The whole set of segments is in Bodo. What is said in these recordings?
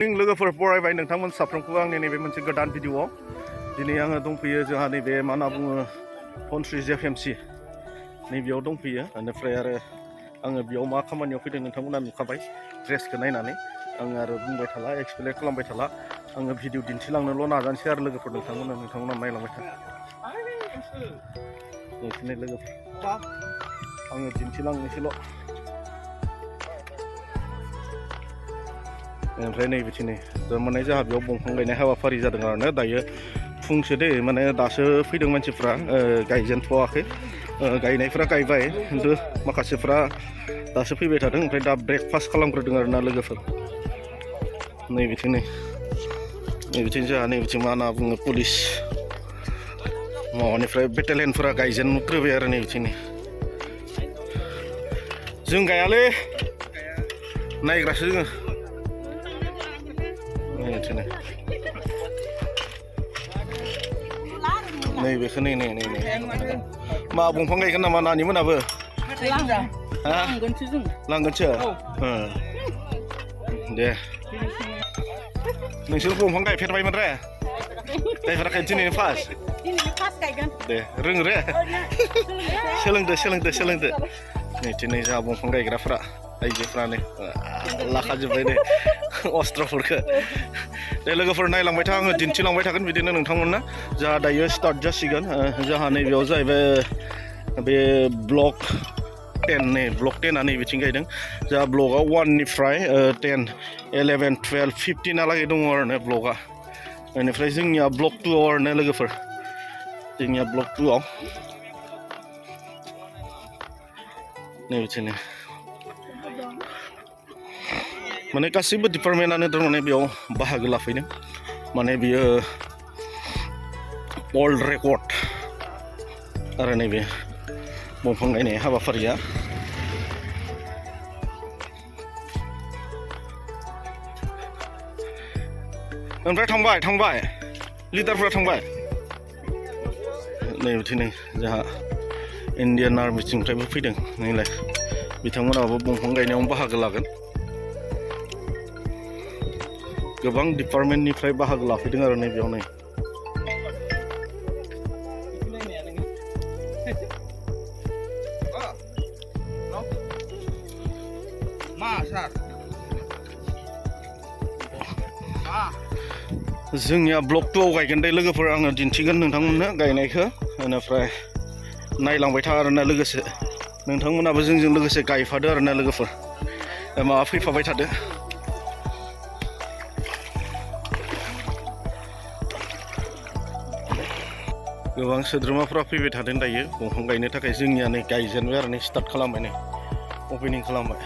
लोगोफोर बरायबाय नोंथांमोन साफ्रोमखौबो आंनि नैबे मोनसे गोदान भिडिअआव दिनै आङो दंफैयो जोंहा नैबे मा होनना बुङो धनस्रि जेफएमसि नैबेयाव दंफैयो बेनिफ्राय आरो आङो बेयाव मा खामानियाव फैदों नोंथांमोना नुखाबाय ड्रेसखौ नायनानै आङो आरो बुंबाय थाला एक्सप्लेन खालामबाय थाला आङो भिडिअ दिन्थिलांनोल' नाजानोसै आरो लोगोफोर नोंथांमोना नायलांबाय था नोंसोरनि लोगोफोर आङो दिन्थिलांनोसैल' ओमफ्राय नैबेथिंनै थारमाने जोंहा बेयाव दंफां गायनाय हाबाफारि जादों आरोना दायो फुंसो दे माने दासो फैदों मानसिफ्रा गायजेनथ'वाखै गायनायफ्रा गायबाय खिन्थु माखासेफ्रा दासो फैबाय थादों ओमफ्राय दा ब्रेकफास्ट खालामग्रोदों आरोना लोगोफोर नैबेथिं जोंहा नैबेथिं मा होनना बुङो पुलिस माबानिफ्राय बेटेलियनफोरा गायजेनग्रोबाय आरो नैबेथिंनै जों गायालै नायग्रासो जोङो नैबेखौ नै मा दंफां गायगोन नामा नानि मोनाबो लांगोनसो दे नोंसोर दंफां गायफेरबायमोन रे गायफेराखै दिनैनो फार्स्ट दे रोङो रे सोलोंदो नै दिनै जोंहा दंफां गायग्राफ्रा आइजोफ्रानो लाखाजोब्बाय दे अस्त्रफोरखौ दे लोगोफोर नायलांबाय था आङो दिन्थिलांबाय थागोन बिदिनो नोंथांमोननो जोंहा दायो स्टार्ट जासिगोन जोंहा नैबेयाव जाहैबाय बे ब्लक 10 नै ब्लक 10आ नैबेथिं गायदों जोंहा ब्लकआ 1निफ्राय 10, 11, 12, 15हालागै दङ आरो ब्लकआ बेनिफ्राय जोंनिया ब्लक 2आव आरो लोगोफोर जोंनिया ब्लक 2आव नैबेथिंनो माने गासैबो डिपार्टमेन्टआनो थारमाने बेयाव बाहागो लाफैदों माने बियो वर्ल्ड रेकर्ड आरो नैबे दंफां गायनाय हाबाफारिया ओमफ्राय थांबाय लिडारफोरा थांबाय नैबेथिंनै जोंहा इण्डियान आर्मिनिफ्रायबो फैदों नैलाय बिथांमोनाबो दंफां गायनायाव बाहागो लागोन गोबां डिपार्टमेन्टनिफ्राय बाहागो लाफैदों आरो नैबेयाव नै जोंनिया ब्लक 2आव गायगोन दे लोगोफोर आङो दिन्थिगोन नोंथांमोननो गायनायखौ बेनिफ्राय नायलांबाय था आरोना लोगोसे नोंथांमोनाबो जोंजों लोगोसे गायफादो आरोना लोगोफोर माबा फैफाबाय थादो गोबां सोद्रोमाफ्रा फैबाय थादों दायो दंफां गायनो थाखाय जोंनिया नै गायजेनबाय आरो नै स्टार्ट खालामबाय नै अपेनिं खालामबाय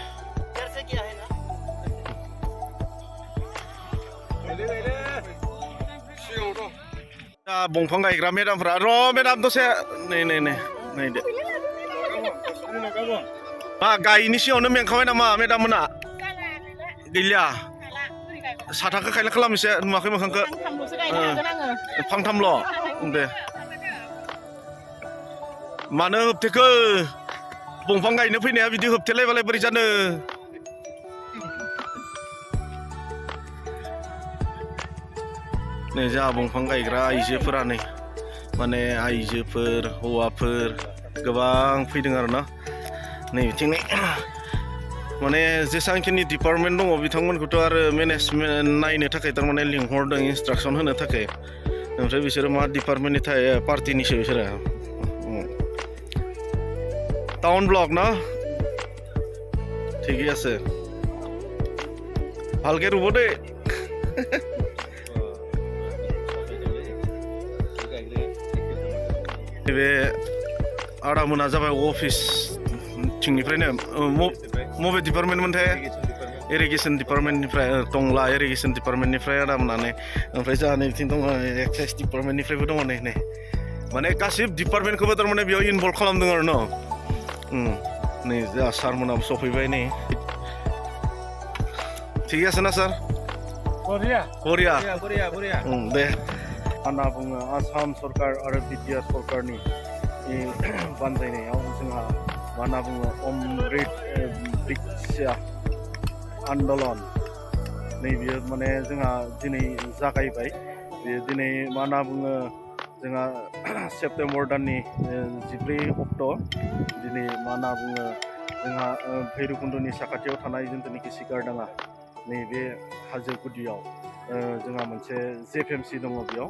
दंफां गायग्रा मेडामफ्रा मेडाम दसे नायदो गायिनि सिगाङावनो मेंखाबाय नामा मेडाम मोना गैलिया साथाखौ खायला खालामनोसै नुवाखै मोखांखौ फांथामल' दे मानो होबथेखो दंफां गायनो फैनाया बिदि होबथेलायबालाय बोरै जानो नै जोंहा दंफां गायग्रा आइजोफोरा नै माने आइजोफोर हौवाफोर गोबां फैदों आरोना नै बिथिंनै माने जेसेबांखिनि डिपार्टमेन्ट दङ बिथांमोनखौथ' आरो मेनेजमेन्ट नायनो थाखाय थारमाने लिंहरदों इन्सट्राकसन होनो थाखाय ओमफ्राय बिसोरो मा डिपार्टमेन्टनि पार्टिनिसो बिसोरो टाउन ब्लक ना ঠিকই আছে ভালকে ৰুব দেই बे आदामोना जाबाय अफिस थिंनिफ्रायनो मबे डिपार्टमेन्टमोनथाय इरिगेसन डिपार्टमेन्टनिफ्राय टंला इरिगेसन डिपार्टमेन्टनिफ्राय आदामोनानै ओमफ्राय जोंहा नै बिथिं दङ एक्साइज डिपार्टमेन्टनिफ्रायबो दङ नै माने गासिबो डिपार्टमेन्टखौबो थारमाने बेयाव इनभल्भ खालामदों आरो न नै जोंहा सारमोनाबो सफैबाय नै ঠিক আছে না স্যার बरिया दे होनना बुङो आसाम सरकार आरो बिटिआर सरकारनि बानजायनायाव जोंहा मा होनना बुङो अमृत ब्रिक्ष्या आन्दलन नैबेयो माने जोंहा दिनै जागायबाय बेयो दिनै मा होनना बुङो जोंहा सेप्तेम्बर दाननि 14 अक्ट' दिनै मा होनना बुङो जोंहा भैरबकुन्दनि साखाथियाव थानाय जिथुनाखि सिगारदाङा नैबे हाजो गुदियाव जोंहा मोनसे जेफएमसि दङ बेयाव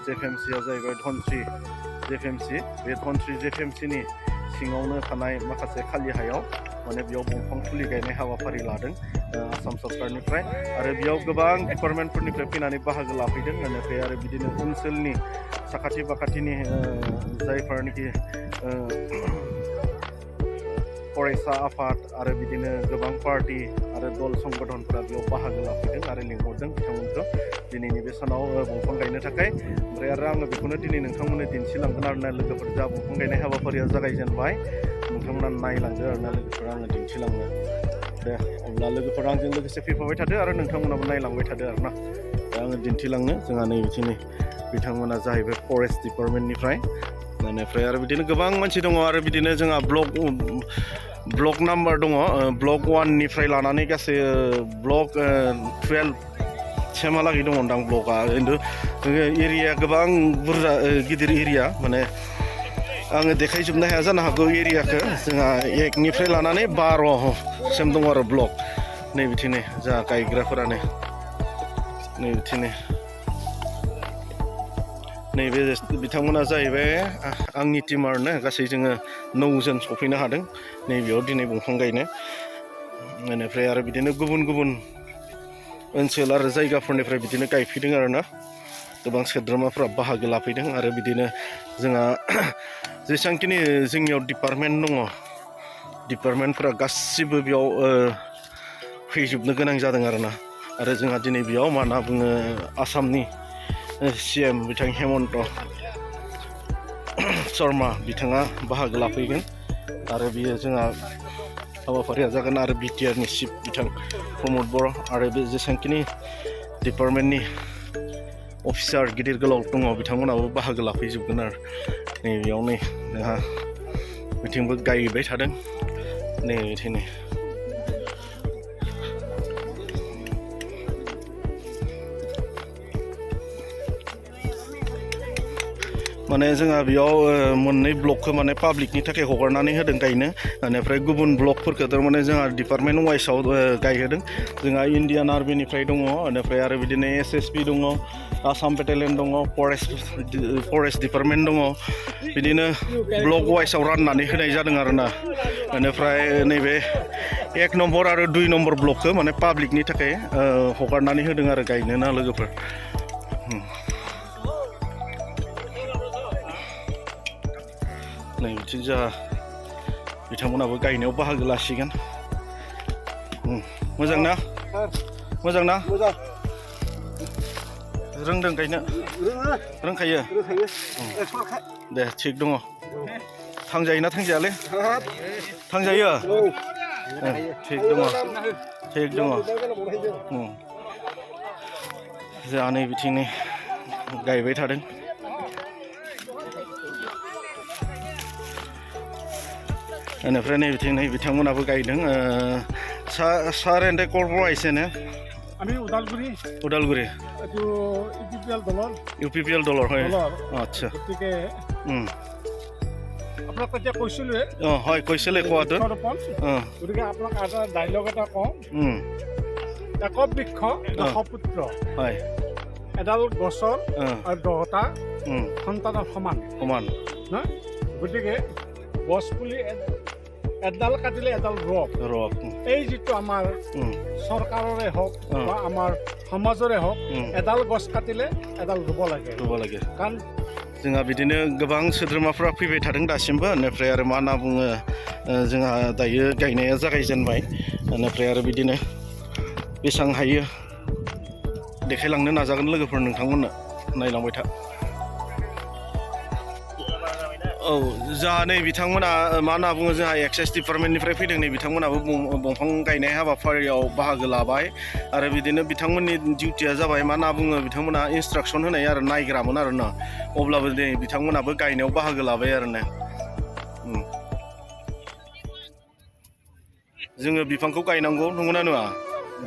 जेफएमसिया जाहैबाय धनस्रि जेफएमसि बे धनस्रि जेफएमसिनि सिङावनो थानाय माखासे खालि हायाव माने बेयाव दंफां फुलि गायनाय हाबाफारि लादों आसाम सरकारनिफ्राय आरो बेयाव गोबां डिपार्टमेन्टफोरनिफ्राय फैनानै बाहागो लाफैदों बेनिफ्राय आरो बिदिनो ओनसोलनि साखाथि बाखाथिनि जायफोरनिखि फरायसा आफाद आरो बिदिनो गोबां पार्टि आरो दल संगठनफोरा बेयाव बाहागो लाफैदों आरो लिंहरदों बिथांमोनखौ दिनैनि बे सानाव दंफां गायनो थाखाय ओमफ्राय आरो आङो बेखौनो दिनै नोंथांमोननो दिन्थिलांगोन आरोना लोगोफोर जा दंफां गायनाय हाबाफारिया जागायजेनबाय नोंथांमोना नायलांदो आरोना लोगोफोर आङो दिन्थिलांनो दे अब्ला लोगोफोर आंजों लोगोसे फैफाबाय थादो आरो नोंथांमोनाबो नायलांबाय थादो आरोना दा आङो दिन्थिलांनो जोंहा नै बिथिंनि बिथांमोना जाहैबाय फरेस्ट डिपार्टमेन्टनिफ्राय बेनिफ्राय आरो बिदिनो गोबां मानसि दङ आरो बिदिनो जोंहा ब्लक नाम्बार दङ ब्लक 1निफ्राय लानानै गासै ब्लक 12 सिमहालागै दङ दां ब्लकआ खिन्थु एरियाया गोबां बुरजा गिदिर एरिया माने आङो देखायजोबनो हाया जानो हागौ एरियाखौ जोंहा 1निफ्राय लानानै 12सिम दङ आरो ब्लक नै बिथिंनि जोंहा गायग्राफोरानो नै बिथिंनि नैबे बिथांमोना जाहैबाय आंनि टिम आरोना गासै जोङो 9 जन सफैनो हादों नैबेयाव दिनै दंफां गायनो बेनिफ्राय आरो बिदिनो गुबुन गुबुन ओनसोल आरो जायगाफोरनिफ्राय बिदिनो गायफैदों आरोना गोबां सोद्रोमाफ्रा बाहागो लाफैदों आरो बिदिनो जोंहा जेसेबांखिनि जोंनियाव डिपार्टमेन्ट दङ डिपार्टमेन्टफोरा गासिबो बेयाव फैजोबनो गोनां जादों आरोना आरो जोंहा दिनै बेयाव मा होनना बुङो आसामनि CM बिथां हेमन्त शर्मा बिथाङा बाहागो लाफैगोन आरो बियो जोंहा हाबाफारिया जागोन आरो BTRनि चिफ बिथां प्रमद बर' आरो बे जेसेबांखिनि डिपार्टमेन्टनि अफिसार गिदिर गोलाव दङ बिथांमोनाबो बाहागो लाफैजोबगोन आरो नैबेयाव नै जोंहा बिथिंबो गायबाय थादों नै बिथिंनि माने जोंहा बेयाव मोननै ब्लकखौ माने पाब्लिकनि थाखाय हगारनानै होदों गायनो बेनिफ्राय गुबुन ब्लकफोरखौ थारमाने जोंहा डिपार्टमेन्ट वाइसआव गायहोदों जोंहा इण्डियान आर्मिनिफ्राय दङ बेनिफ्राय आरो बिदिनो SSB दङ आसाम बेटालियन दङ फरेस्ट डिपार्टमेन्ट दङ बिदिनो ब्लक वाइसआव राननानै होनाय जादों आरोना बेनिफ्राय नैबे 1 नम्बर आरो 2 नम्बर ब्लकखौ माने पाब्लिकनि थाखाय हगारनानै होदों आरो गायनो ना लोगोफोर नै बिथिं जोंहा बिथांमोनाबो गायनायाव बाहागो लासिगोन मोजां ना रोंदों गायनो रोंखायो दे थिग दङ थांजायोना थांजायालै थांजायो थिग दङ जोंहा नै बिथिंनि गायबाय थादों बेनिफ्राय नै बिथिं नै बिथांमोनाबो गायदों सार एन्ड कर्प'रेसन আমি उदालगुरि এইটো UPPL দলৰ হয় আচ্ছা গতিকে আপোনাক এতিয়া কৈছিলোঁৱে হয় কৈছিলে কোৱাটো গতিকে আপোনাক এটা ডাইলগ এটা কওঁ একবৃক্ষ দশপুত্ৰ হয় এডাল গছৰ আৰু 10টা সন্তানৰ সমান নহয় গতিকে গছ পুলি এডাল কাটিলে এডাল ৰোগ এই যিটো আমাৰ চৰকাৰৰে হওক বা আমাৰ সমাজৰে হওক এডাল গছ কাটিলে এডাল ৰুব লাগে কাৰণ जोंहा बिदिनो गोबां सोद्रोमाफ्रा फैबाय थादों दासिमबो बेनिफ्राय आरो मा होनना बुङो जोंहा दायो गायनाया जागायजेनबाय बेनिफ्राय आरो बिदिनो बेसेबां हायो देखायलांनो नाजागोन लोगोफोर नोंथांमोननो नायलांबाय था औ जोंहा नै बिथांमोना मा होनना बुङो जोंहा एक्साइज डिपार्टमेन्टनिफ्राय फैदों नै बिथांमोनाबो दंफां गायनाय हाबाफारियाव बाहागो लाबाय आरो बिदिनो बिथांमोननि डिउटिया जाबाय मा होनना बुङो बिथांमोना इन्सट्राक्सन होनाय आरो नायग्रामोन आरो ना अब्लाबो नै बिथांमोनाबो गायनायाव बाहागो लाबाय आरो ना जोङो बिफांखौ गायनांगौ नंगौना नङा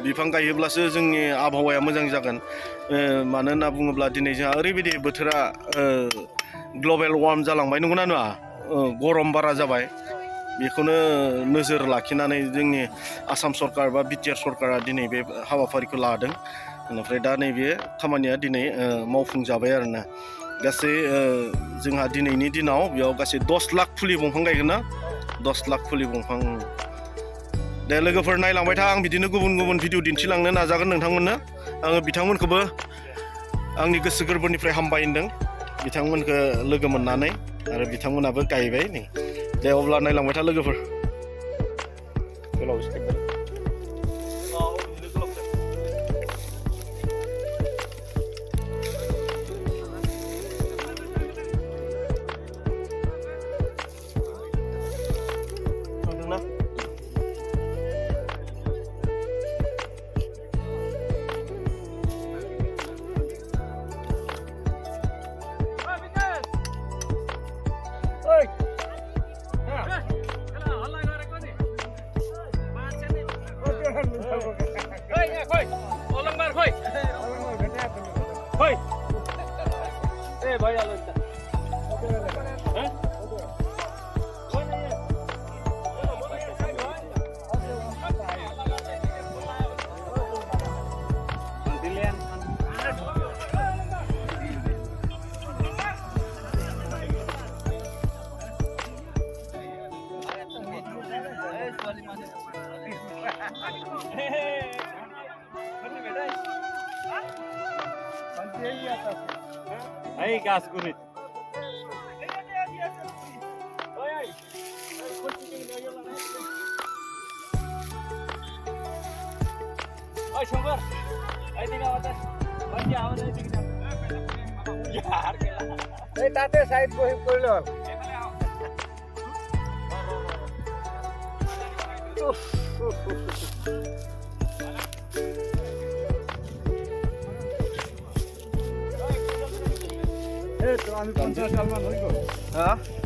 बिफां गायोब्लासो जोंनि आबहावाया मोजां जागोन मानो होनना बुङोब्ला दिनै जोंहा ओरैबायदि बोथोरा ग्लबेल वार्म जालांबाय नंगौना नङा गरम बारा जाबाय बेखौनो नोजोर लाखिनानै जोंनि आसाम सरकार बा बिटिआर सरकारा दिनै बे हाबाफारिखौ लादों बेनिफ्राय दा नैबे खामानिया दिनै मावफुंजाबाय आरोना गासै जोंहा दिनैनि दिनाव बेयाव गासै 10 लाख फुलि दंफां गायगोन ना 10 लाख फुलि दंफां दे लोगोफोर नायलांबाय था आं बिदिनो गुबुन गुबुन भिडिअ दिन्थिलांनो नाजागोन नोंथांमोननो आङो बिथांमोनखौबो आंनि गोसो गोरबोनिफ्राय हामबाय होनदों बिथांमोनखौ लोगो मोननानै आरो बिथांमोनाबो गायबाय नै दे अब्ला नायलांबाय था लोगोफोर Hey, gas kurit. Oh, shower. I think I was. Bagi awak I think. Yaar kela. Hey, tate side ko hip kor lo. तो आम्ही 50 सालमान होईल